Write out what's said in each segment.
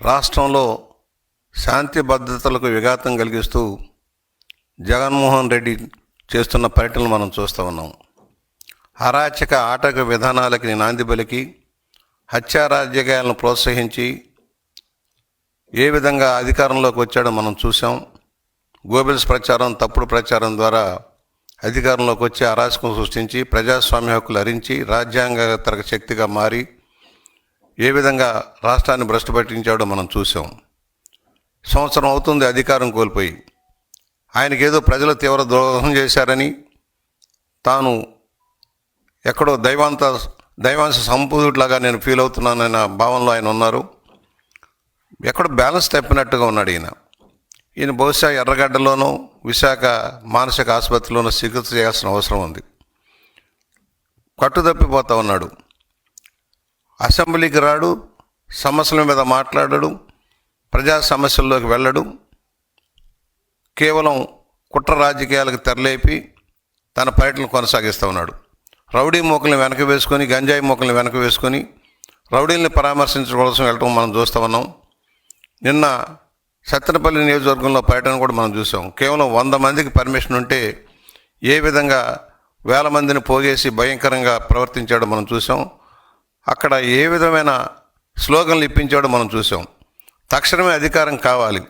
రాష్ట్రంలో శాంతి భద్రతలకు విఘాతం కలిగిస్తూ జగన్మోహన్ రెడ్డి చేస్తున్న పర్యటనలు మనం చూస్తూ ఉన్నాం. అరాచక ఆటక విధానాలకి నాంది పలికి హత్యా రాజకీయాలను ప్రోత్సహించి ఏ విధంగా అధికారంలోకి వచ్చాడో మనం చూసాం. గోబెల్స్ ప్రచారం, తప్పుడు ప్రచారం ద్వారా అధికారంలోకి వచ్చి అరాచకం సృష్టించి ప్రజాస్వామ్య హక్కులు హరించి రాజ్యాంగేతర శక్తిగా మారి ఏ విధంగా రాష్ట్రాన్ని భ్రష్టు పట్టించాడో మనం చూసాం. సంవత్సరం అవుతుంది అధికారం కోల్పోయి. ఆయనకేదో ప్రజలు తీవ్ర ద్రోహం చేశారని, తాను ఎక్కడో దైవాంశ సంపూర్ణుడిలాగా నేను ఫీల్ అవుతున్నానన్న భావనలో ఆయన ఉన్నారు. ఎక్కడో బ్యాలెన్స్ తప్పినట్టుగా ఉన్నాడు ఈయన బహుశా ఎర్రగడ్డలోనో విశాఖ మానసిక ఆసుపత్రిలోనో చికిత్స చేయాల్సిన అవసరం ఉంది. కట్టుదప్పిపోతూ ఉన్నాడు. అసెంబ్లీకి రాడు, సమస్యల మీద మాట్లాడడు, ప్రజా సమస్యల్లోకి వెళ్ళడు. కేవలం కుట్ర రాజకీయాలకు తెరలేపి తన పర్యటన కొనసాగిస్తూ ఉన్నాడు. రౌడీ మోకల్ని వెనక వేసుకొని, గంజాయి మోకల్ని వెనక వేసుకొని రౌడీల్ని పరామర్శించడం కోసం వెళ్ళటం మనం చూస్తూ ఉన్నాం. నిన్న సత్తెనపల్లి నియోజకవర్గంలో పర్యటన కూడా మనం చూసాం. కేవలం 100 మందికి పర్మిషన్ ఉంటే ఏ విధంగా 1000 మందిని పోగేసి భయంకరంగా ప్రవర్తించాడో మనం చూసాం. అక్కడ ఏ విధమైన స్లోగన్లు ఇప్పించాడో మనం చూసాం. తక్షణమే అధికారం కావాలి,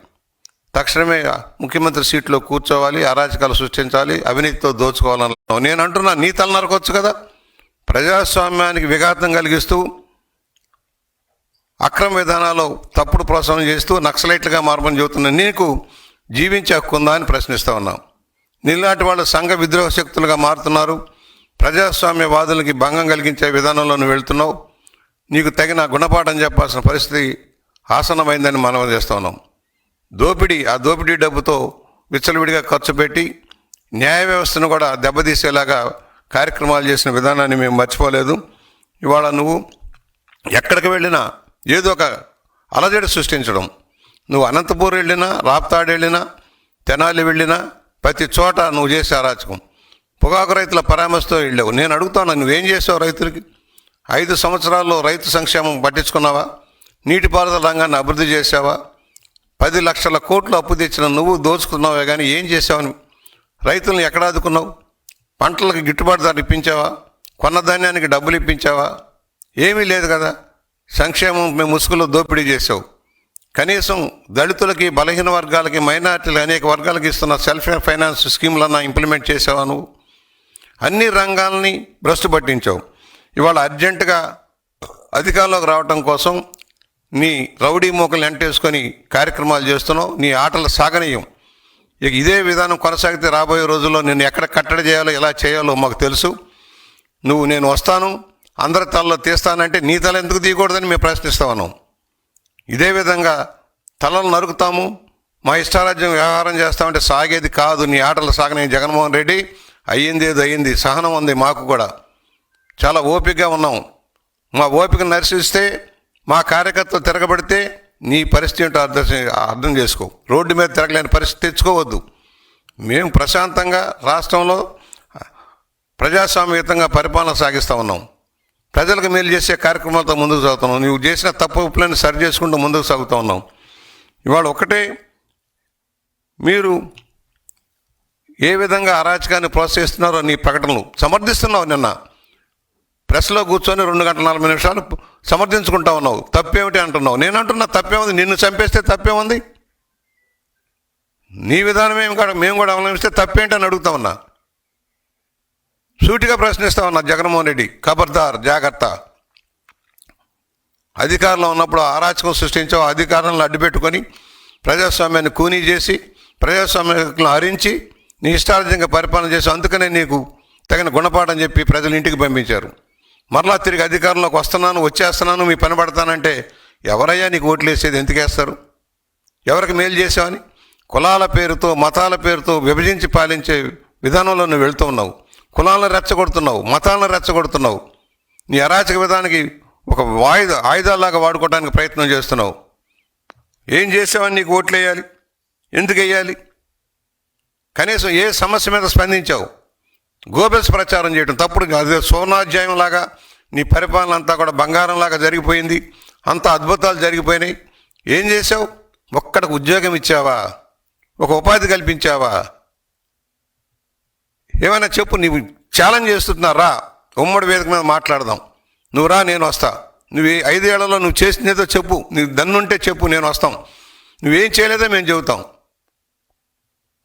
తక్షణమే ముఖ్యమంత్రి సీట్లో కూర్చోవాలి, అరాచకాలు సృష్టించాలి, అవినీతితో దోచుకోవాలన్నా నేను అంటున్నా, నీ తల నరకొచ్చు కదా. ప్రజాస్వామ్యానికి విఘాతం కలిగిస్తూ అక్రమ విధానాలు తప్పుడు ప్రోత్సాహం చేస్తూ నక్సలైట్లుగా మారమని చెబుతున్నా నీకు జీవించే హక్కు ఉందా అని ప్రశ్నిస్తూ ఉన్నాం. నీలాంటి వాళ్ళు సంఘ విద్రోహ శక్తులుగా మారుతున్నారు. ప్రజాస్వామ్యవాదులకి భంగం కలిగించే విధానంలో నువ్వు వెళ్తున్నావు. నీకు తగిన గుణపాఠం చెప్పాల్సిన పరిస్థితి ఆసన్నమైందని మనం చేస్తూ ఉన్నాం. ఆ దోపిడీ డబ్బుతో విచ్చలవిడిగా ఖర్చు పెట్టి న్యాయ వ్యవస్థను కూడా దెబ్బతీసేలాగా కార్యక్రమాలు చేసిన విధానాన్ని మేము మర్చిపోలేదు. ఇవాళ నువ్వు ఎక్కడికి వెళ్ళినా ఏదో ఒక అలజడి సృష్టించడం. నువ్వు అనంతపూర్ వెళ్ళినా, రాప్తాడు వెళ్ళినా, తెనాలి వెళ్ళినా ప్రతి చోట నువ్వు చేసే అరాచకం. పొగాకు రైతుల పరామర్శతో వెళ్ళావు. నేను అడుగుతాను, నువ్వేం చేసావు రైతులకి? 5 సంవత్సరాల్లో రైతు సంక్షేమం పట్టించుకున్నావా? నీటిపారుదల రంగాన్ని అభివృద్ధి చేసావా? 10 లక్షల కోట్లు అప్పు తెచ్చిన నువ్వు దోచుకున్నావే కానీ ఏం చేసావని రైతులను ఎక్కడ ఆదుకున్నావు? పంటలకు గిట్టుబాటు ధర ఇప్పించావా? కొన్న ధాన్యానికి డబ్బులు ఇప్పించావా? ఏమీ లేదు కదా. సంక్షేమం మేము ముసుగులో దోపిడీ చేసావు. కనీసం దళితులకి, బలహీన వర్గాలకి, మైనార్టీలు అనేక వర్గాలకి ఇస్తున్న సెల్ఫ్ ఫైనాన్స్ స్కీములన్నా ఇంప్లిమెంట్ చేసావా? నువ్వు అన్ని రంగాలని భ్రష్టు పట్టించావు. ఇవాళ అర్జెంటుగా అధికారంలోకి రావటం కోసం నీ రౌడీ మోకల్ని ఎంటేసుకొని కార్యక్రమాలు చేస్తున్నావు. నీ ఆటలు సాగనీయం. ఇక ఇదే విధానం కొనసాగితే రాబోయే రోజుల్లో నేను ఎక్కడ కట్టడి చేయాలో, ఎలా చేయాలో మాకు తెలుసు. నేను వస్తాను, అందరి తలలో తీస్తానంటే నీ తల ఎందుకు తీయకూడదని మేము ప్రశ్నిస్తా ఉన్నాం. ఇదే విధంగా తలలు నరుకుతాము, మా ఇష్టారాజ్యం వ్యవహారం చేస్తామంటే సాగేది కాదు. నీ ఆటలు సాగని జగన్మోహన్ రెడ్డి, అయ్యింది ఏదో అయ్యింది. సహనం ఉంది మాకు కూడా, చాలా ఓపికగా ఉన్నాం. మా ఓపిక నరిసిస్తే, మా కార్యకర్తలు తిరగబడితే నీ పరిస్థితి ఏంటో అర్థం చేసుకో. రోడ్డు మీద తిరగలేని పరిస్థితి తెచ్చుకోవద్దు. మేము ప్రశాంతంగా రాష్ట్రంలో ప్రజాస్వామ్యయుతంగా పరిపాలన సాగిస్తూ ఉన్నాం. ప్రజలకు మేలు చేసే కార్యక్రమాలతో ముందుకు సాగుతున్నాం. నువ్వు చేసిన తప్పులను సరి చేసుకుంటూ ముందుకు సాగుతూ ఉన్నాం. ఇవాళ ఒకటే, మీరు ఏ విధంగా అరాచకాన్ని ప్రోత్సహిస్తున్నారో నీ ప్రకటనలు సమర్థిస్తున్నావు. నిన్న ప్రెస్లో కూర్చొని 2 గంటల 40 నిమిషాలు సమర్థించుకుంటా ఉన్నావు. తప్పేమిటి అంటున్నావు. నేను అంటున్నా తప్పేముంది? నిన్ను చంపేస్తే తప్పేముంది? నీ విధానమే మేము కూడా అవలంబిస్తే తప్పేంటని అడుగుతా ఉన్నా. సూటిగా ప్రశ్నిస్తా ఉన్నా. జగన్మోహన్ రెడ్డి ఖబర్దార్, జాగ్రత్త. అధికారంలో ఉన్నప్పుడు అరాచకం సృష్టించావు. అధికారంలో అడ్డుపెట్టుకొని ప్రజాస్వామ్యాన్ని కూనీ చేసి ప్రజాస్వామ్యాన్ని హరించి నీ ఇష్టార్థంగా పరిపాలన చేసి, అందుకనే నీకు తగిన గుణపాఠం చెప్పి ప్రజలు ఇంటికి పంపించారు. మరలా తిరిగి అధికారంలోకి వచ్చేస్తున్నాను, మీ పని పడతానంటే ఎవరయ్యా నీకు ఓట్లు వేసేది? ఎందుకు వేస్తారు? ఎవరికి మేలు చేసావని? కులాల పేరుతో, మతాల పేరుతో విభజించి పాలించే విధానంలో నువ్వు వెళ్తూ ఉన్నావు. కులాలను రెచ్చగొడుతున్నావు, మతాలను రెచ్చగొడుతున్నావు. నీ అరాచక విధానానికి ఒక ఆయుధాలాగా వాడుకోవడానికి ప్రయత్నం చేస్తున్నావు. ఏం చేసావని నీకు ఓట్లు వేయాలి? ఎందుకు వేయాలి? కనీసం ఏ సమస్య మీద స్పందించావు? గోబెల్స్ ప్రచారం చేయడం తప్పుడు. అదే సోనాధ్యాయం లాగా నీ పరిపాలన అంతా కూడా బంగారంలాగా జరిగిపోయింది. అంత అద్భుతాలు జరిగిపోయినాయి. ఏం చేసావు? ఒక్కడికి ఉద్యోగం ఇచ్చావా? ఒక ఉపాధి కల్పించావా? ఏమైనా చెప్పు. నీవు ఛాలెంజ్ చేస్తున్నారా? ఉమ్మడి వేదిక మీద మాట్లాడదాం. నువ్వు రా, నేను వస్తా. నువ్వు 5 ఏళ్లలో నువ్వు చేసినదో చెప్పు. నీకు దన్నుంటే చెప్పు, నేను వస్తాం. నువ్వేం చేయలేదో మేము చెబుతాం.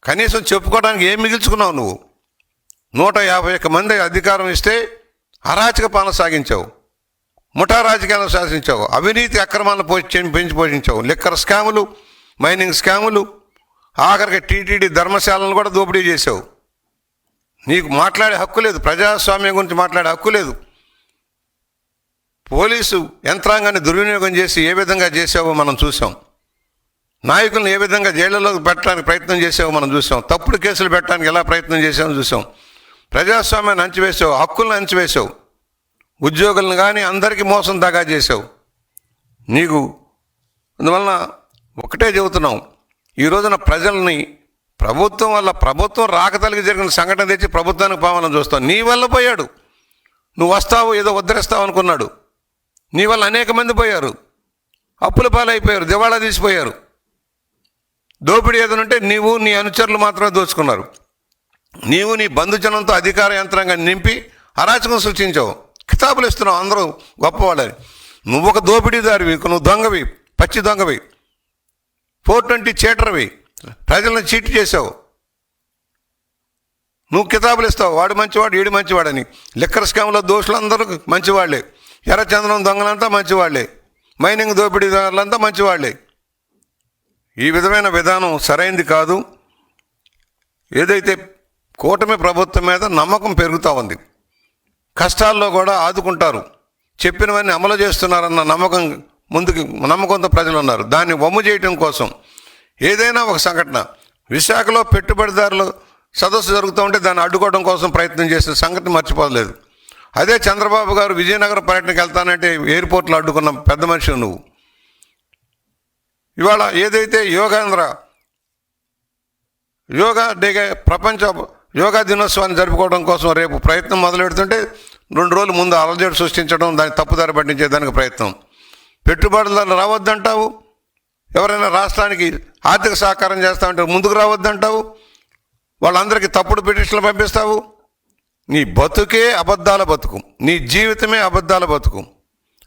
కనీసం చెప్పుకోవడానికి ఏం మిగిల్చుకున్నావు నువ్వు? 151 మంది అధికారం ఇస్తే అరాచక పాలన సాగించావు, ముఠా రాజకీయాలను శాసించావు, అవినీతి అక్రమాలను పెంచి పోషించావు, లిక్కర్ స్కాములు, మైనింగ్ స్కాములు, ఆఖరికి టీటీడీ ధర్మశాలను కూడా దోపిడీ చేసావు. నీకు మాట్లాడే హక్కు లేదు, ప్రజాస్వామ్యం గురించి మాట్లాడే హక్కు లేదు. పోలీసు యంత్రాంగాన్ని దుర్వినియోగం చేసి ఏ విధంగా చేసావో మనం చూసాం. నాయకులను ఏ విధంగా జైళ్లలో పెట్టడానికి ప్రయత్నం చేసావో మనం చూసాం. తప్పుడు కేసులు పెట్టడానికి ఎలా ప్రయత్నం చేసామో చూసాం. ప్రజాస్వామ్యాన్ని అంచివేసావు, హక్కులను అంచివేసావు, ఉద్యోగులను కానీ అందరికీ మోసం దాగా చేసావు. నీకు అందువలన ఒకటే చెబుతున్నాం, ఈ రోజున ప్రజల్ని ప్రభుత్వం రాకతలికి జరిగిన సంఘటన తెచ్చి ప్రభుత్వానికి పావాలని చూస్తావు. నీ వల్ల పోయాడు. నువ్వు వస్తావు, ఏదో ఉద్ధరిస్తావు అనుకున్నాడు. నీ వల్ల అనేక మంది పోయారు, అప్పుల పాలైపోయారు, దివాళా తీసిపోయారు. దోపిడీ ఏదనంటే నీవు నీ అనుచరులు మాత్రమే దోచుకున్నారు. నీవు నీ బంధుజనంతో అధికార యంత్రాంగాన్ని నింపి అరాచకం సృష్టించావు. కితాబులు ఇస్తున్నావు అందరూ గొప్పవాళ్ళని. నువ్వు ఒక దోపిడీదారివి, నువ్వు దొంగవి, పచ్చి దొంగవి, 420 చీటర్వి, ప్రజలను చీట్ చేసావు. నువ్వు కితాబులు ఇస్తావు, వాడు మంచివాడు, వీడు మంచివాడని. లిక్కర్ స్కామ్లో దోషులందరూ మంచివాళ్లే, ఎర్రచందనం దొంగలంతా మంచివాళ్లే, మైనింగ్ దోపిడీదారులంతా మంచివాళ్లే. ఈ విధమైన విధానం సరైంది కాదు. ఏదైతే కూటమి ప్రభుత్వం మీద నమ్మకం పెరుగుతూ ఉంది, కష్టాల్లో కూడా ఆదుకుంటారు, చెప్పినవన్నీ అమలు చేస్తున్నారన్న నమ్మకంతో ప్రజలు ఉన్నారు. దాన్ని వమ్ము చేయటం కోసం ఏదైనా ఒక సంఘటన, విశాఖలో పెట్టుబడిదారులు సదస్సు జరుగుతూ ఉంటే దాన్ని అడ్డుకోవడం కోసం ప్రయత్నం చేసిన సంఘటన మర్చిపోలేదు. అదే చంద్రబాబు గారు విజయనగరం పర్యటనకు వెళ్తానంటే ఎయిర్పోర్ట్లో అడ్డుకున్న పెద్ద మనిషి నువ్వు. ఇవాళ ఏదైతే యోగా డేగా ప్రపంచ యోగా దినోత్సవాన్ని జరుపుకోవడం కోసం రేపు ప్రయత్నం మొదలు పెడుతుంటే 2 రోజుల ముందు అలజడి సృష్టించడం, దాన్ని తప్పుదారి పట్టించేదానికి ప్రయత్నం. పెట్టుబడులు రావద్దంటావు, ఎవరైనా రాష్ట్రానికి ఆర్థిక సహకారం చేస్తామంటే ముందుకు రావద్దంటావు, వాళ్ళందరికీ తప్పుడు పిటిషన్లు పంపిస్తావు. నీ బతుకే అబద్ధాల బతుకు, నీ జీవితమే అబద్ధాల బతుకు,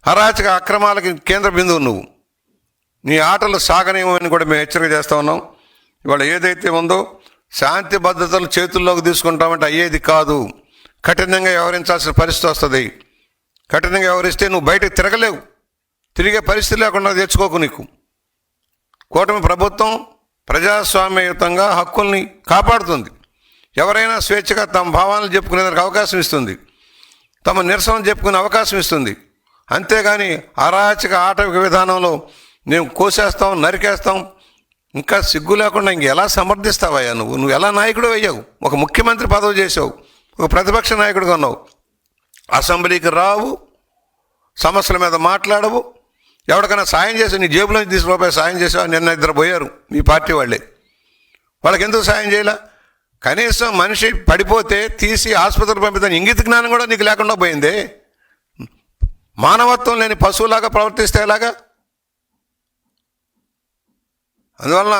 అరాచక అక్రమాలకి కేంద్ర బిందువు నువ్వు. నీ ఆటలు సాగనేమని కూడా మేము హెచ్చరిక చేస్తూ ఉన్నాం. ఇవాళ ఏదైతే ఉందో శాంతి భద్రతలు చేతుల్లోకి తీసుకుంటామంటే అయ్యేది కాదు. కఠినంగా వ్యవహరించాల్సిన పరిస్థితి వస్తుంది. కఠినంగా వ్యవహరిస్తే నువ్వు బయటకు తిరగలేవు, తిరిగే పరిస్థితి లేకుండా తెచ్చుకోకు. నీకు కూటమి ప్రభుత్వం ప్రజాస్వామ్యయుతంగా హక్కుల్ని కాపాడుతుంది. ఎవరైనా స్వేచ్ఛగా తమ భావాలను చెప్పుకునేదానికి అవకాశం ఇస్తుంది, తమ నిరసన చెప్పుకునే అవకాశం ఇస్తుంది. అంతేగాని అరాచక ఆటవిక విధానంలో మేము కోసేస్తాం, నరికేస్తాం, ఇంకా సిగ్గు లేకుండా ఎలా సమర్థిస్తావయ్యా? నువ్వు ఎలా నాయకుడు అయ్యావు? ఒక ముఖ్యమంత్రి పదవి చేసావు, ఒక ప్రతిపక్ష నాయకుడిగా ఉన్నావు, అసెంబ్లీకి రావు, సమస్యల మీద మాట్లాడవు, ఎవరికైనా సాయం చేసావు, నీ జేబులోంచి తీసుకుపోయి సాయం చేసావు. నిన్న 2 పోయారు మీ పార్టీ వాళ్ళే, వాళ్ళకి ఎందుకు సాయం చేయలే? కనీసం మనిషి పడిపోతే తీసి ఆసుపత్రికి పంపిస్తాను ఇంగిత జ్ఞానం కూడా నీకు లేకుండా పోయిందే. మానవత్వం లేని పశువులాగా ప్రవర్తిస్తే ఎలాగా? అందువలన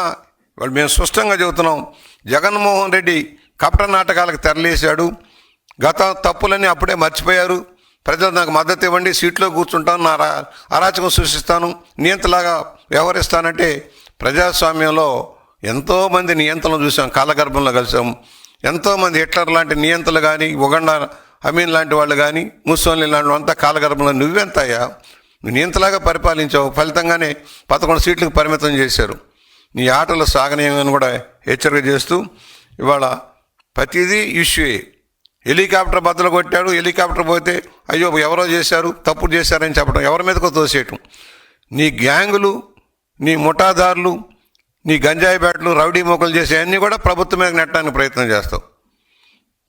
వాళ్ళు మేము స్పష్టంగా చెబుతున్నాం, జగన్మోహన్ రెడ్డి కపట నాటకాలకు తెరలేశాడు. గత తప్పులన్నీ అప్పుడే మర్చిపోయారు. ప్రజలు నాకు మద్దతు ఇవ్వండి, సీట్లో కూర్చుంటాను, నా అరాచకం సృష్టిస్తాను, నియంతలాగా వ్యవహరిస్తానంటే ప్రజాస్వామ్యంలో ఎంతోమంది నియంతలను చూసాం, కాలగర్భంలో కలిసాం. ఎంతోమంది హిట్లర్ లాంటి నియంతలు కానీ, ఉగండా అమీన్ లాంటి వాళ్ళు కానీ, ముస్సోలిని లాంటి వాళ్ళు అంతా కాలగర్భంలో. నువ్వెంతయ్యా? నువ్వు నియంతలాగా పరిపాలించావు, ఫలితంగానే 11 సీట్లకు పరిమితం చేశారు. నీ ఆటలు సాగనీయమని కూడా హెచ్చరిక చేస్తూ ఇవాళ ప్రతిదీ ఇష్యూయే. హెలికాప్టర్ బద్దలు కొట్టాడు, హెలికాప్టర్ పోతే అయ్యో ఎవరో చేశారు, తప్పుడు చేశారని చెప్పడం, ఎవరి మీదకో తోసేయటం. నీ గ్యాంగులు, నీ ముఠాదారులు, నీ గంజాయి బ్యాట్లు, రౌడీ మొక్కలు చేసే అన్నీ కూడా ప్రభుత్వం మీద నెట్టడానికి ప్రయత్నం చేస్తావు.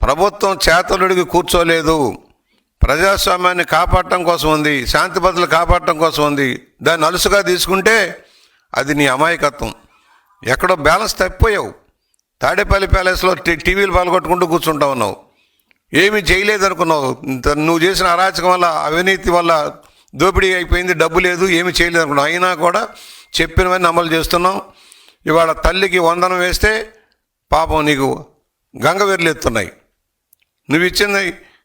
ప్రభుత్వం చేతలుడికి కూర్చోలేదు, ప్రజాస్వామ్యాన్ని కాపాడటం కోసం ఉంది, శాంతి భద్రతలు కాపాడటం కోసం ఉంది. దాన్ని అలుసుగా తీసుకుంటే అది నీ అమాయకత్వం. ఎక్కడో బ్యాలెన్స్ తప్పిపోయావు. తాడేపల్లి ప్యాలెస్లో టీవీలు పాల్గొట్టుకుంటూ కూర్చుంటా ఉన్నావు. ఏమీ చేయలేదనుకున్నావు. నువ్వు చేసిన అరాచకం వల్ల, అవినీతి వల్ల దోపిడీ అయిపోయింది, డబ్బు లేదు, ఏమీ చేయలేదు అనుకున్నావు. అయినా కూడా చెప్పినవన్నీ అమలు చేస్తున్నాం. ఇవాళ తల్లికి వందనం వేస్తే పాపం నీకు గంగవెర్లు ఎత్తున్నాయి. నువ్వు ఇచ్చింది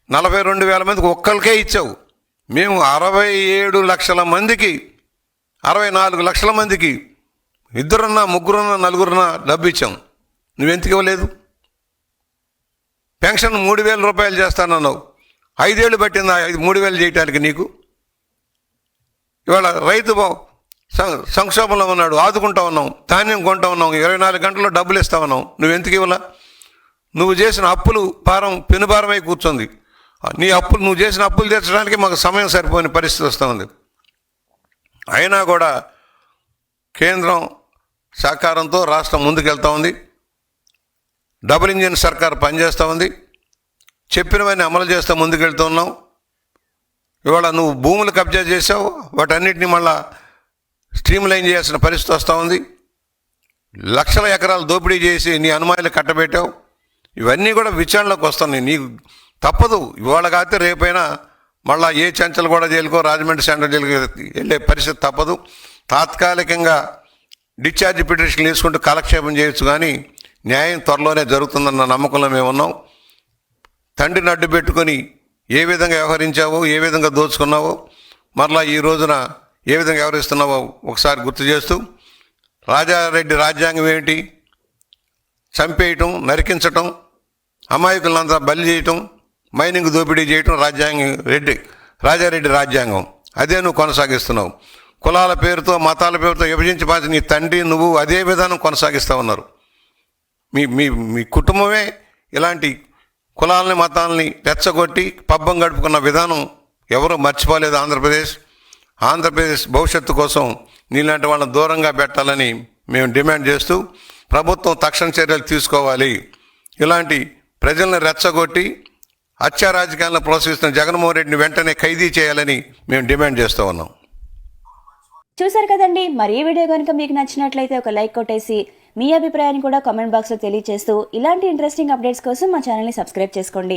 42,000 మందికి ఒక్కరికే ఇచ్చావు. మేము 67 లక్షల మందికి 64 లక్షల మందికి ఇద్దరున్నా ముగ్గురున్నా నలుగురున్నా డబ్బు ఇచ్చాం. నువ్వెందుకు ఇవ్వలేదు? పెన్షన్ 3,000 రూపాయలు చేస్తానన్నావు. 5 ఏళ్ళు పట్టిందా 3,000 చేయటానికి నీకు? ఇవాళ రైతు సంక్షోభంలో ఉన్నాడు, ఆదుకుంటా ఉన్నాం, ధాన్యం కొంటా ఉన్నాం, 24 గంటల్లో డబ్బులు ఇస్తా ఉన్నాం. నువ్వెందుకు ఇవ్వలా? నువ్వు చేసిన అప్పులు భారం పెనుభారమై కూర్చుంది. నువ్వు చేసిన అప్పులు తీర్చడానికి మాకు సమయం సరిపోయిన పరిస్థితి వస్తుంది. అయినా కూడా కేంద్రం సహకారంతో రాష్ట్రం ముందుకెళ్తా ఉంది. డబుల్ ఇంజిన్ సర్కార్ పనిచేస్తూ ఉంది. చెప్పినవన్నీ అమలు చేస్తూ ముందుకెళ్తూ ఉన్నాం. ఇవాళ నువ్వు భూములు కబ్జా చేసావు, వాటన్నిటిని మళ్ళా స్ట్రీమ్ లైన్ చేయాల్సిన పరిస్థితి వస్తూ ఉంది. లక్షల ఎకరాలు దోపిడీ చేసి నీ అనుమానాలు కట్టబెట్టావు. ఇవన్నీ కూడా విచారణలోకి వస్తున్నాయి. నీకు తప్పదు. ఇవాళ కాకపోతే రేపైనా మళ్ళీ ఏ చెంచలగూడ జైలుకో రాజమండ్రి సెంట్రల్ జైలుకి వెళ్ళే పరిస్థితి తప్పదు. తాత్కాలికంగా డిశ్చార్జ్ పిటిషన్లు తీసుకుంటూ కాలక్షేపం చేయొచ్చు, కానీ న్యాయం త్వరలోనే జరుగుతుందన్న నమ్మకంలో మేము ఉన్నాం. తండ్రిని అడ్డు పెట్టుకొని ఏ విధంగా వ్యవహరించావో, ఏ విధంగా దోచుకున్నావో, మరలా ఈ రోజున ఏ విధంగా వ్యవహరిస్తున్నావో ఒకసారి గుర్తు చేస్తూ, రాజారెడ్డి రాజ్యాంగం ఏమిటి? చంపేయటం, నరికించటం, అమాయకులంతా బలి చేయటం, మైనింగ్ దోపిడీ చేయటం రాజారెడ్డి రాజ్యాంగం. అదే నువ్వు కొనసాగిస్తున్నావు. కులాల పేరుతో మతాల పేరుతో విభజించి పాసి నీ తండ్రి నువ్వు అదే విధానం కొనసాగిస్తూ ఉన్నారు. మీ కుటుంబమే ఇలాంటి కులాలని మతాలని రెచ్చగొట్టి పబ్బం గడుపుకున్న విధానం ఎవరూ మర్చిపోలేదు. ఆంధ్రప్రదేశ్ భవిష్యత్తు కోసం నీలాంటి వాళ్ళని దూరంగా పెట్టాలని మేము డిమాండ్ చేస్తూ ప్రభుత్వం తక్షణ చర్యలు తీసుకోవాలి. ఇలాంటి ప్రజలను రెచ్చగొట్టి హత్యా రాజకీయాలను ప్రోత్సహిస్తున్న జగన్మోహన్ రెడ్డిని వెంటనే ఖైదీ చేయాలని మేము డిమాండ్ చేస్తూ ఉన్నాం. చూసారు కదండి. మరి ఈ వీడియో కనుక మీకు నచ్చినట్లయితే ఒక లైక్ కొట్టేసి మీ అభిప్రాయాన్ని కూడా కామెంట్ బాక్స్లో తెలియజేస్తూ ఇలాంటి ఇంట్రెస్టింగ్ అప్డేట్స్ కోసం మా ఛానల్ని సబ్స్క్రైబ్ చేసుకోండి.